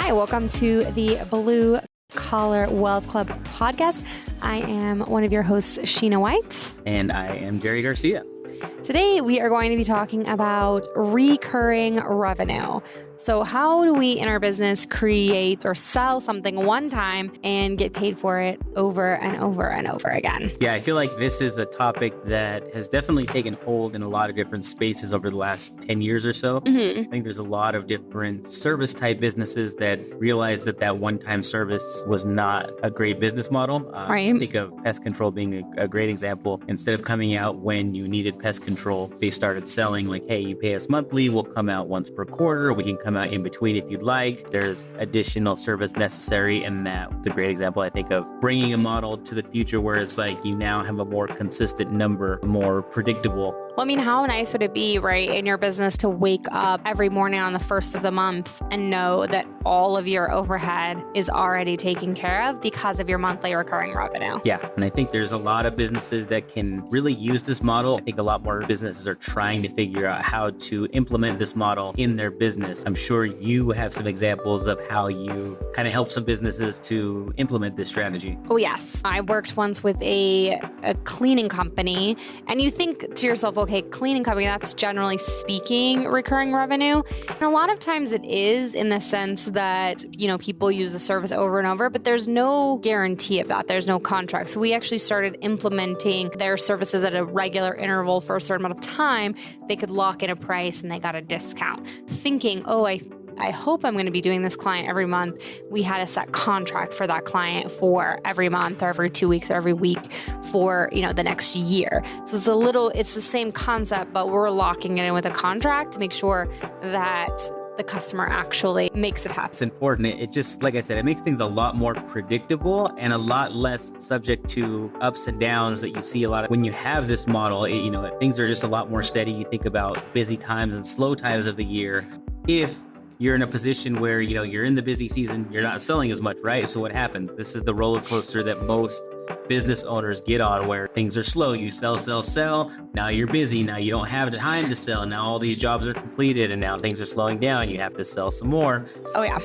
Hi, welcome to the Blue Collar Wealth Club podcast. I am one of your hosts, Sheena White. And I am Jerry Garcia. Today, we are going to be talking about recurring revenue. So how do we in our business create or sell something one time and get paid for it over and over and over again? Yeah, I feel like this is a topic that has definitely taken hold in a lot of different spaces over the last 10 years or so. I think there's a lot of different service type businesses that realized that one-time service was not a great business model. Right. I think of pest control being a great example. Instead of coming out when you needed pest control, they started selling like, hey, you pay us monthly, we'll come out once per quarter, we can come out in between if you'd like. There's additional service necessary, and that's a great example, I think, of bringing a model to the future where it's like you now have a more consistent number, more predictable. Well, I mean, how nice would it be, right, in your business to wake up every morning on the first of the month and know that all of your overhead is already taken care of because of your monthly recurring revenue? Yeah, and I think there's a lot of businesses that can really use this model. I think a lot more businesses are trying to figure out how to implement this model in their business. I'm sure you have some examples of how you kind of help some businesses to implement this strategy. Oh, yes. I worked once with a cleaning company, and you think to yourself, okay, cleaning company, that's generally speaking recurring revenue. And a lot of times it is, in the sense that, you know, people use the service over and over, but there's no guarantee of that. There's no contract. So we actually started implementing their services at a regular interval for a certain amount of time. They could lock in a price and they got a discount, thinking, oh, I hope I'm going to be doing this client every month. We had a set contract for that client for every month or every 2 weeks or every week for, you know, the next year. So it's the same concept, but we're locking it in with a contract to make sure that the customer actually makes it happen. It's important. It just, like I said, it makes things a lot more predictable and a lot less subject to ups and downs that you see a lot of when you have this model. Things are just a lot more steady. You think about busy times and slow times of the year. If you're in a position where, you're in the busy season, you're not selling as much, right? So what happens? This is the roller coaster that most business owners get on, where things are slow. You sell. Now you're busy. Now you don't have the time to sell. Now all these jobs are completed and now things are slowing down. You have to sell some more. Oh, yeah.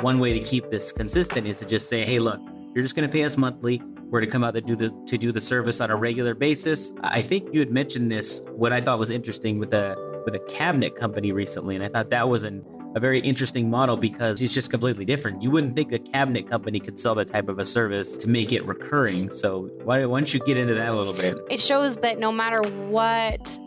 One way to keep this consistent is to just say, hey, look, you're just going to pay us monthly. We're to come out to do the service on a regular basis. I think you had mentioned this, what I thought was interesting with a cabinet company recently. And I thought that was a very interesting model because it's just completely different. You wouldn't think a cabinet company could sell that type of a service to make it recurring. So why don't you get into that a little bit? It shows that no matter what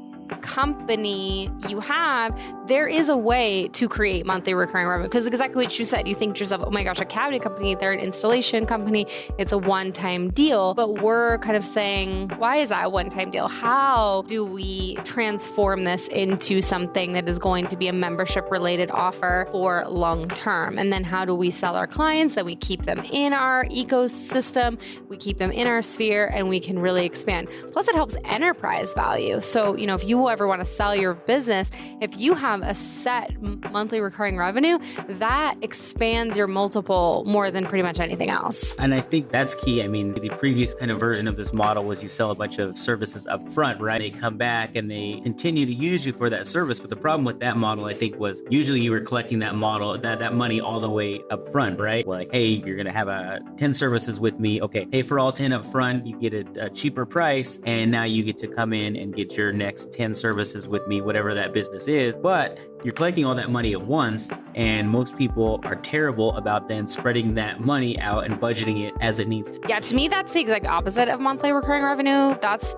company you have, there is a way to create monthly recurring revenue. Because exactly what you said, you think to yourself, oh my gosh, a cabinet company, they're an installation company, it's a one-time deal. But we're kind of saying, why is that a one-time deal? How do we transform this into something that is going to be a membership-related offer for long-term? And then how do we sell our clients that we keep them in our ecosystem, we keep them in our sphere, and we can really expand. Plus, it helps enterprise value. So, if you ever want to sell your business, if you have a set monthly recurring revenue, that expands your multiple more than pretty much anything else. And I think that's key. I mean, the previous kind of version of this model was you sell a bunch of services up front, right? They come back and they continue to use you for that service. But the problem with that model, I think, was usually you were collecting that money all the way up front, right? Like, hey, you're going to have 10 services with me. Okay, pay for all 10 up front. You get a cheaper price. And now you get to come in and get your next 10 services with me, whatever that business is. But you're collecting all that money at once, and most people are terrible about then spreading that money out and budgeting it as it needs to. Yeah, to me, that's the exact opposite of monthly recurring revenue. That's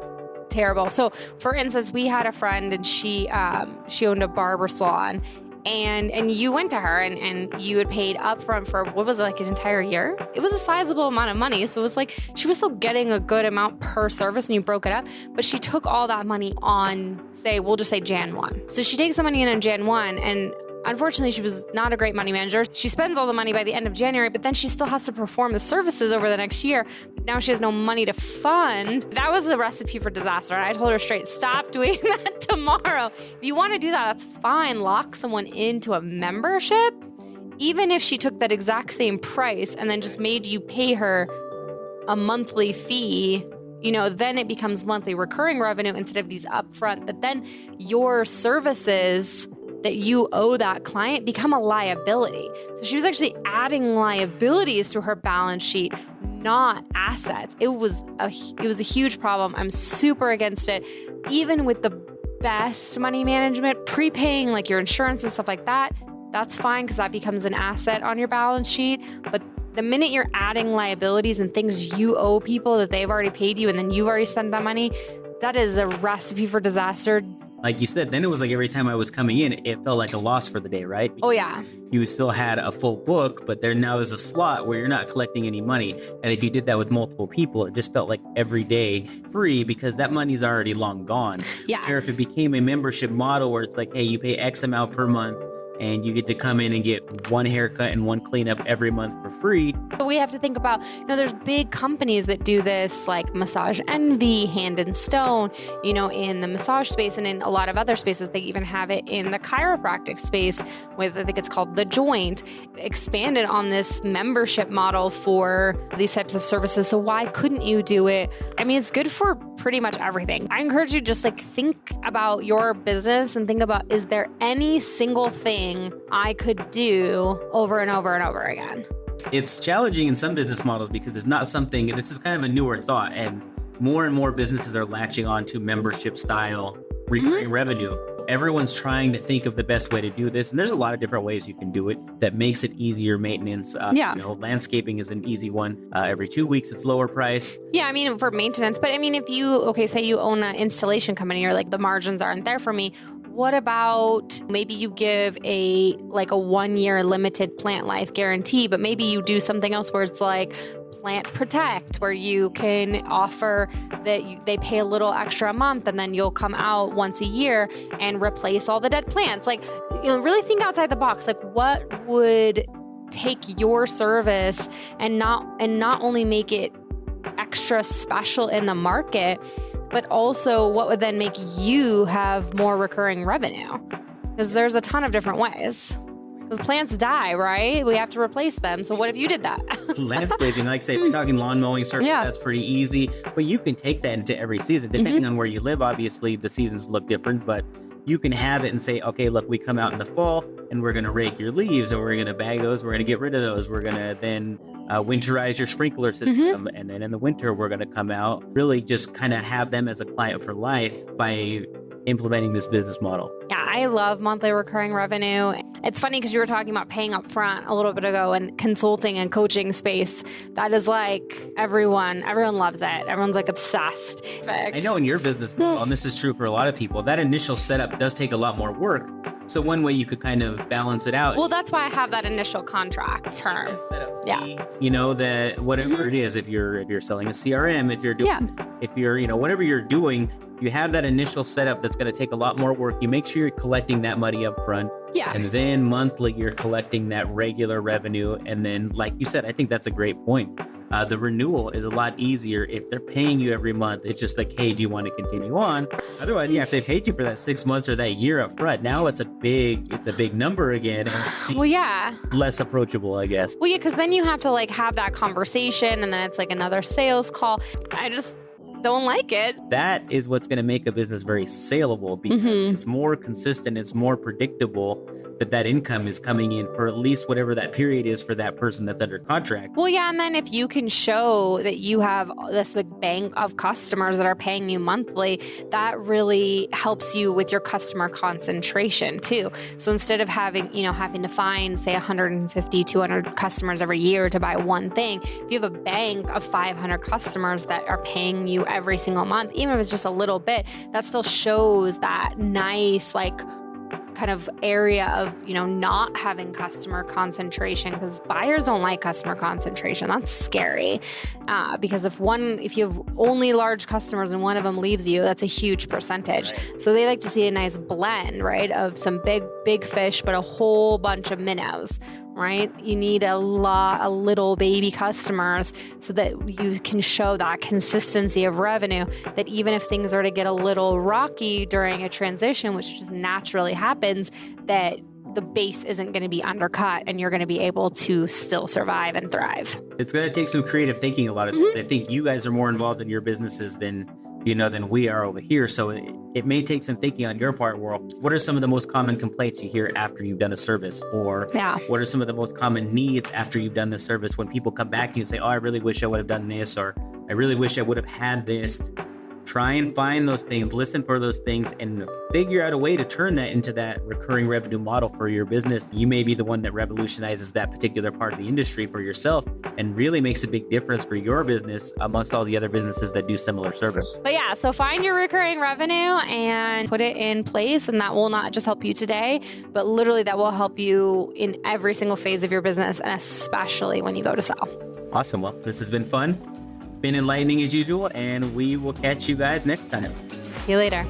terrible. So, for instance, we had a friend, and she owned a barber salon. And you went to her and you had paid upfront for, what was it, like an entire year? It was a sizable amount of money. So it was like, she was still getting a good amount per service and you broke it up, but she took all that money on, we'll just say Jan 1. So she takes the money in on Jan 1, and unfortunately, she was not a great money manager. She spends all the money by the end of January, but then she still has to perform the services over the next year. Now she has no money to fund. That was the recipe for disaster. And I told her straight, stop doing that tomorrow. If you want to do that, that's fine. Lock someone into a membership. Even if she took that exact same price and then just made you pay her a monthly fee, then it becomes monthly recurring revenue instead of these upfront. But then your services that you owe that client become a liability. So she was actually adding liabilities to her balance sheet, not assets. It was a huge problem. I'm super against it. Even with the best money management, prepaying like your insurance and stuff like that, that's fine because that becomes an asset on your balance sheet. But the minute you're adding liabilities and things you owe people that they've already paid you and then you've already spent that money, that is a recipe for disaster. Like you said, then it was like every time I was coming in, it felt like a loss for the day, right? Oh, yeah. You still had a full book, but there now is a slot where you're not collecting any money. And if you did that with multiple people, it just felt like every day free because that money's already long gone. Yeah. Or if it became a membership model where it's like, hey, you pay X amount per month and you get to come in and get one haircut and one cleanup every month for free. But we have to think about, there's big companies that do this, like Massage Envy, Hand and Stone, in the massage space and in a lot of other spaces. They even have it in the chiropractic space with, I think it's called The Joint, expanded on this membership model for these types of services. So why couldn't you do it? I mean, it's good for pretty much everything. I encourage you to just think about your business and think about, is there any single thing I could do over and over and over again? It's challenging in some business models because it's not something, this is kind of a newer thought, and more businesses are latching on to membership style recurring revenue. Everyone's trying to think of the best way to do this. And there's a lot of different ways you can do it that makes it easier maintenance. Landscaping is an easy one. Every 2 weeks, it's lower price. Yeah, I mean, for maintenance. But I mean, if you, say you own an installation company, or like the margins aren't there for me, what about maybe you give a 1 year limited plant life guarantee, but maybe you do something else where it's like Plant Protect, where you can offer that they pay a little extra a month and then you'll come out once a year and replace all the dead plants. Really think outside the box. What would take your service and not only make it extra special in the market, but also what would then make you have more recurring revenue? Because there's a ton of different ways. Because plants die, right? We have to replace them. So what if you did that? Landscaping, like say, we're talking lawn mowing service, that's pretty easy. But you can take that into every season. Depending on where you live, obviously, the seasons look different. But you can have it and say, okay, look, we come out in the fall and we're going to rake your leaves and we're going to bag those. We're going to get rid of those. We're going to then winterize your sprinkler system. And then in the winter, we're going to come out, really just kind of have them as a client for life by implementing this business model. Yeah, I love monthly recurring revenue. It's funny because you were talking about paying up front a little bit ago, and consulting and coaching space. That is everyone loves it. Everyone's obsessed. I know in your business model, and this is true for a lot of people, that initial setup does take a lot more work. So one way you could kind of balance it out. Well, that's why I have that initial contract term. Setup fee, that whatever it is, if you're selling a CRM, if you're whatever you're doing, you have that initial setup that's going to take a lot more work. You make sure you're collecting that money up front. Yeah. And then monthly, you're collecting that regular revenue. And then, like you said, I think that's a great point. The renewal is a lot easier if they're paying you every month. It's just like, hey, do you want to continue on? Otherwise, if they paid you for that 6 months or that year up front, now it's a big number again. And less approachable, I guess. Well, yeah, because then you have to have that conversation, and then it's another sales call. I just don't like it. That is what's going to make a business very saleable because it's more consistent, it's more predictable that income is coming in for at least whatever that period is for that person that's under contract. Well, yeah, and then if you can show that you have this big bank of customers that are paying you monthly, that really helps you with your customer concentration too. So instead of having to find, say, 150, 200 customers every year to buy one thing, if you have a bank of 500 customers that are paying you every single month, even if it's just a little bit, that still shows that nice, kind of area of, not having customer concentration, because buyers don't like customer concentration. That's scary. Because if you have only large customers and one of them leaves you, that's a huge percentage. Right. So they like to see a nice blend, right, of some big fish, but a whole bunch of minnows, right? You need a little baby customers so that you can show that consistency of revenue, that even if things are to get a little rocky during a transition, which just naturally happens, that the base isn't going to be undercut and you're going to be able to still survive and thrive. It's going to take some creative thinking a lot of times. I think you guys are more involved in your businesses than than we are over here. So it may take some thinking on your part. Well, what are some of the most common complaints you hear after you've done a service? Or what are some of the most common needs after you've done the service? When people come back to you and say, oh, I really wish I would have done this, or I really wish I would have had this. Try and find those things, listen for those things, and figure out a way to turn that into that recurring revenue model for your business. You may be the one that revolutionizes that particular part of the industry for yourself and really makes a big difference for your business amongst all the other businesses that do similar service. But yeah, so find your recurring revenue and put it in place. And that will not just help you today, but literally that will help you in every single phase of your business, and especially when you go to sell. Awesome. Well, this has been fun. Been enlightening as usual, and we will catch you guys next time. See you later.